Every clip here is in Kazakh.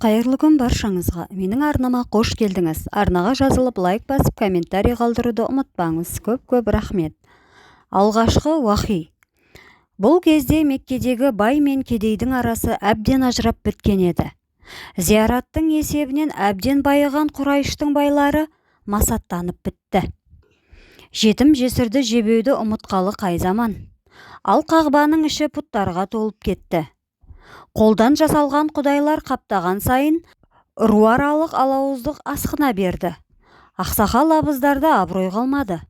Қайырлы күн баршаңызға. Менің арнама қош келдіңіз. Арнаға жазылып лайк басып комментарий қалдыруды ұмытпаңыз. Көп рахмет. Алғашқы уахи. Бұл кезде Меккедегі бай мен кедейдің арасы әбден ажырап біткен еді. Зияраттың есебінен әбден байыған Құрайыштың байлары масаттанып бітті. Жетім жесірді жебеуді ұмытқалы қай заман. Ал Қағбаның іші пұттарға толып кетті. Қолдан жасалған құдайлар қаптаған сайын руаралық алауыздық асқына берді. Ақсақал абыздарда абырой қалмады.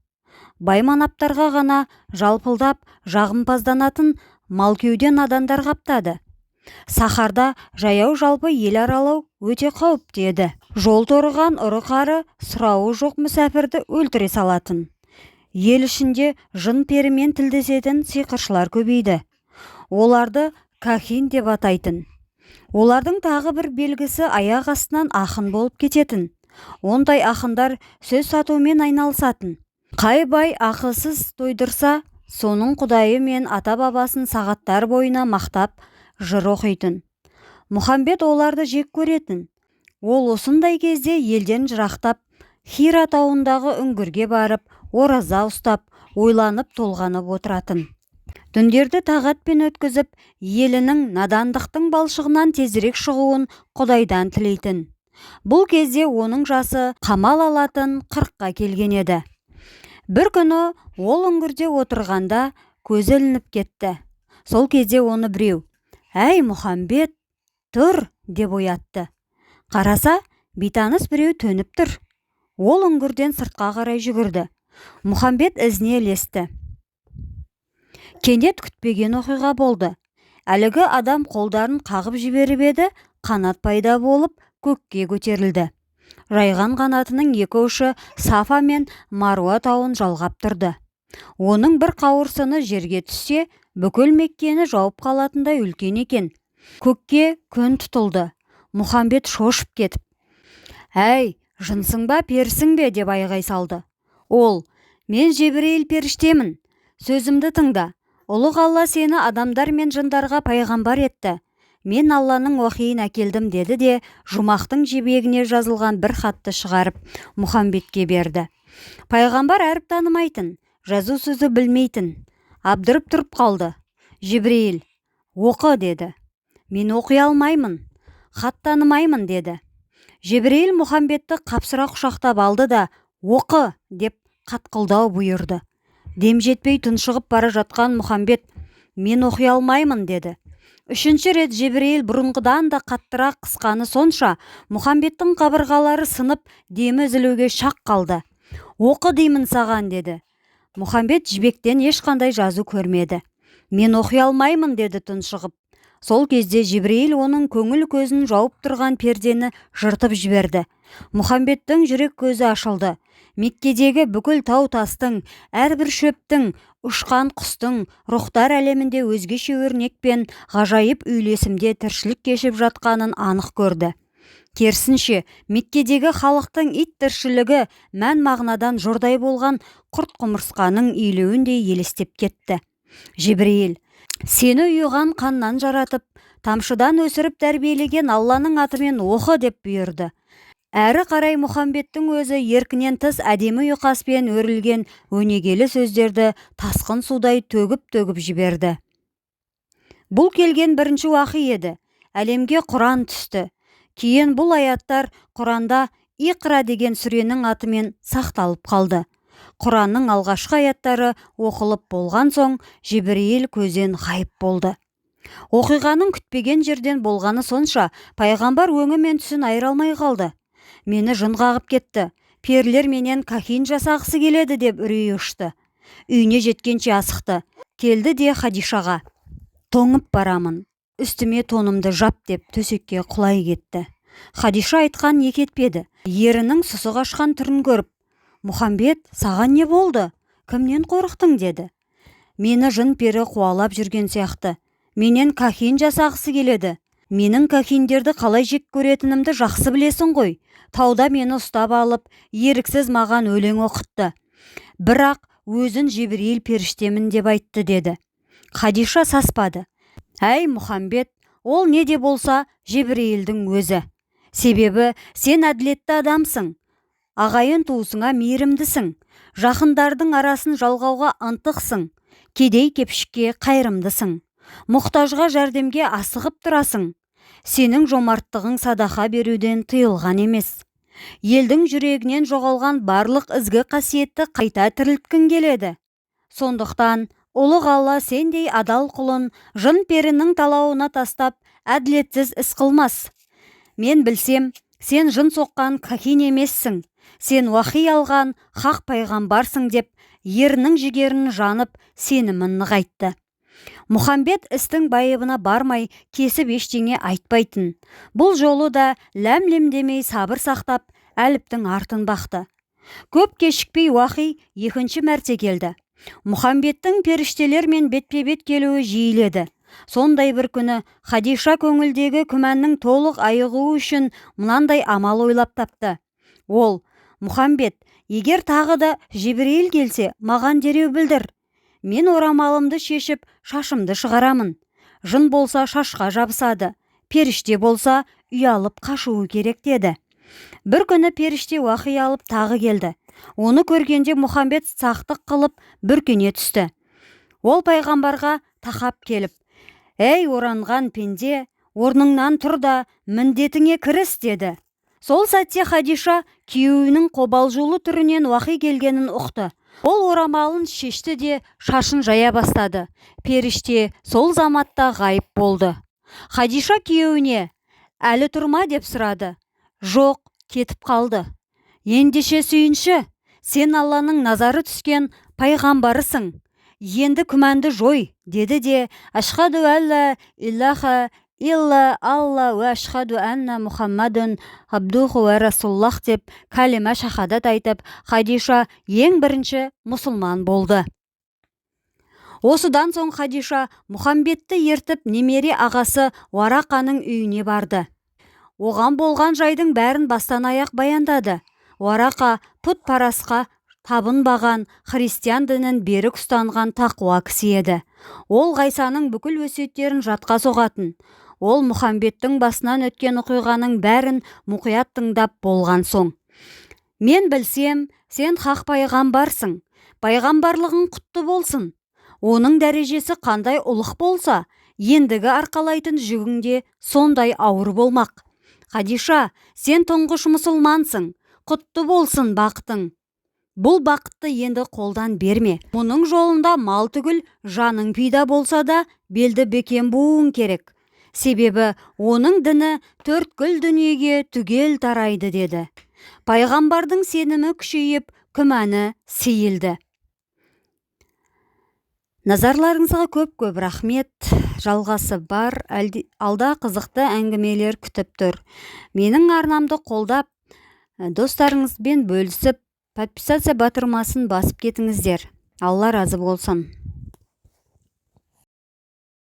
Байманаптарға ғана жалпылдап жағымпазданатын малкеуден надандар қаптады. Сахарда жаяу жалпы ел аралау өте қауіпті еді. Жол торыған ұры-қары сұрауы жоқ мүсәпірді өлтіре салатын. Ел ішінде жын перімен тілдесетін сиқыршылар көбейді. Оларды кахин деп атайтын. Олардың тағы бір белгісі аяқ астынан ақын болып кететін. Ондай ақындар сөз сатумен айналысатын. Қай бай ақылсыз тойдырса, соның құдайы мен ата-бабасын сағаттар бойына мақтап жыр оқитын. Мұхамбет оларды жек көретін. Ол осындай кезде елден жырақтап, Хира тауындағы үңгірге барып, ораза ұстап, ойланып толғанып отыратын. Түндерді тағатпен өткізіп, елінің надандықтың балшығынан тезірек шығуын Құдайдан тілейтін. Бұл кезде оның жасы қамал алатын 40-қа келген еді. Бір күні ол үңгірде отырғанда көзі ілініп кетті. Сол кезде оны біреу, «Әй, Мұхамбет, тұр!» деп оятты. Қараса, бейтаныс біреу төніп тұр. Ол үңгірден сыртқа қарай жүгірді. Мұхамбет ізіне ілесті. Кенет күтпеген оқиға болды. Әлгі адам қолдарын қағып жіберіп еді, қанат пайда болып көкке көтерілді. Жайған қанатының екі ұшы Сафа мен Маруа тауын жалғап тұрды. Оның бір қауырсыны жерге түссе, бүкіл Меккені жауып қалатындай үлкен екен. Көкке күн тұтылды. Мұхамбет шошып кетіп, «Әй, жынсың ба, перісің бе?» деп айғай салды. Ол, «Мен Жебірейіл періштемін. Сөзімді тыңда. Ұлық Алла сені адамдар мен жындарға пайғамбар етті. Мен Алланың уахиін әкелдім» деді де жұмақтың жебегіне жазылған бір хатты шығарып Мұхамбетке берді. Пайғамбар әріп танымайтын, жазу сөзі білмейтін. Абдырып тұрып қалды. «Жебірейіл, оқы» деді. «Мен оқи алмаймын, хат танымаймын» деді. Жебірейіл Мұхамбетті қапсыра құшақтап алды да «Оқы» деп қатқылдау бұйырды. Дем жетпей тұншығып бара жатқан Мұхамбет «Мен оқи алмаймын» деді. Үшінші рет Жебірейіл бұрынғыдан да қаттырақ қысқаны сонша Мұхамбеттің қабырғалары сынып, демі үзілуге шақ қалды. «Оқы деймін саған» деді. Мұхамбет жібектен ешқандай жазу көрмеді. «Мен оқи алмаймын» деді тұншығып. Сол кезде Жебірейіл оның көңіл көзін жауып тұрған пердені жыртып жіберді. Мұхамбеттің жүрек көзі ашылды. Меккедегі бүкіл тау-тастың, әрбір шөптің, ұшқан құстың, рухтар әлемінде өзгеше өрнекпен ғажайып үйлесімде тіршілік кешіп жатқанын анық көрді. Керісінше, Меккедегі халықтың ит тіршілігі мән-мағынадан жұрдай болған құрт-құмырсқаның үйлеуіндей елестеп кетті. «Жебірейіл, сені ұйыған қаннан жаратып, тамшыдан өсіріп тәрбиелеген Алланың атымен оқы» деп бұйырды. Әрі қарай Мұхамбеттің өзі еркінен тыс әдемі ұйқаспен өрілген өнегелі сөздерді тасқын судай төгіп жіберді. Бұл келген бірінші уақи еді. Әлемге Құран түсті. Кейін бұл аяттар Құранда Иқра деген сүренің атымен сақталып қалды. Құранның алғашқы аяттары оқылып болған соң Жебірейіл көзден ғайып болды. Оқиғаның күтпеген жерден болғаны сонша пайғамбар өңі мен түсін айыра алмай қалды. «Мені жын қағып кетті. Перілер менен кахин жасағысы келеді» деп үрейі ұшты. Үйіне жеткенше асықты. Келді де Хадишаға, «Тоңып барамын. Үстіме тонымды жап» деп төсекке құлай кетті. Хадиша айтқан не кетпеді. Ерінің сұсы қашқан түрін көріп, «Мұхамбет, саған не болды? Кімнен қорықтың?» деді. «Мені жын пері қуалап жүрген сияқты. Менен кахин жасағысы келеді. Менің кахиндерді қалай жек көретінімді жақсы білесің ғой. Тауда мені ұстап алып, еріксіз маған өлең оқытты. Бірақ өзін Жебірейіл періштемін деп айтты» деді. Хадиша саспады. «Әй, Мұхамбет, ол не де болса Жебірейілдің өзі. Себебі сен әділетті адамсың, ағайын туысыңа мейірімдісің, жақындардың арасын жалғауға ынтықсың, кедей-кепшікке қайырымдысың, мұқтажға жәрдемге асығып тұрасың. Сенің жомарттығың садақа беруден тыйылған емес. Елдің жүрегінен жоғалған барлық ізгі қасиетті қайта тірілткің келеді. Сондықтан ұлық Алла сендей адал құлын жын перінің талауына тастап әділетсіз іс қылмас. Мен білсем, сен жын соққан кахин емессің, сен уахи алған хақ пайғамбарсың деп ерінің жігерін жанып сенімін нығайтты. Мұхамбет істің байыбына бармай кесіп ештеңе айтпайтын. Бұл жолы да ләм-лем демей сабыр сақтап әліптің артын бақты. Көп кешікпей уахи екінші мәрте келді. Мұхамбеттің періштелермен бетпе-бет келуі жиіледі. Сондай бір күні Хадиша көңілдегі күмәннің толық айығуы үшін мынандай амал ойлап тапты. Ол: Мұхамбет, егер тағы да Жебірейіл келсе, маған дереу білдір. Мен орамалымды шешіп, шашымды шығарамын. Жын болса шашқа жабысады, періште болса ұялып қашуы керек деді. Бір күні періште уахи алып тағы келді. Оны көргенде Мұхамбет сақтық қылып бүркене түсті. Ол пайғамбарға тақап келіп: «Әй оранған пенде, орныңнан тұр да міндетіңе кіріс» деді. Сол сәтте Хадиша күйеуінің қобалжулы түрінен уахи келгенін ұқты. Ол орамалын шешті де шашын жая бастады. Періште сол заматта ғайып болды. Хадиша күйеуіне: «Әлі тұрма?» деп сұрады. «Жоқ, кетіп қалды». «Ендеше сүйінші, сен Алланың назары түскен пайғамбарысың. Енді күмәнді жой» деді де «Ашхаду алла илляха илля алла ва ашхаду анна Мұхаммадун абдуху ва расуллах» деп кәлима шахадат айтып, Хадиша ең бірінші мұсылман болды. Осыдан соң Хадиша Мұхамбетті ертіп немере ағасы Уарақаның үйіне барды. Оған болған жайдың бәрін бастан аяқ баяндады. Уарақа пұт парасқа табынбаған, христиан дінін берік ұстанған тақуа кісі еді. Ол Ғайсаның бүкіл өсиеттерін жатқа соғатын. Ол Мұхамбеттің басынан өткен оқиғаның бәрін мұқият тыңдап болған соң: «Мен білсем, сен хақ пайғамбарсың. Пайғамбарлығың құтты болсын. Оның дәрежесі қандай ұлық болса, ендігі арқалайтын жүгіңде сондай ауыр болмақ. Хадиша, сен тұңғыш мұсылмансың. Құтты болсын бақытың. Бұл бақытты енді қолдан берме. Мұның жолында мал түгіл жаның пида болса да белді бекем бууың керек. Себебі оның діні төрткүл дүниеге түгел тарайды» деді. Пайғамбардың сенімі күшейіп, күмәні сейілді. Назарларыңызға көп рахмет. Жалғасы бар, алда қызықты әңгімелер күтіп тұр. Менің арнамды қолдап, достарыңызбен бөлісіп, подписация батырмасын басып кетіңіздер. Алла разы болсын.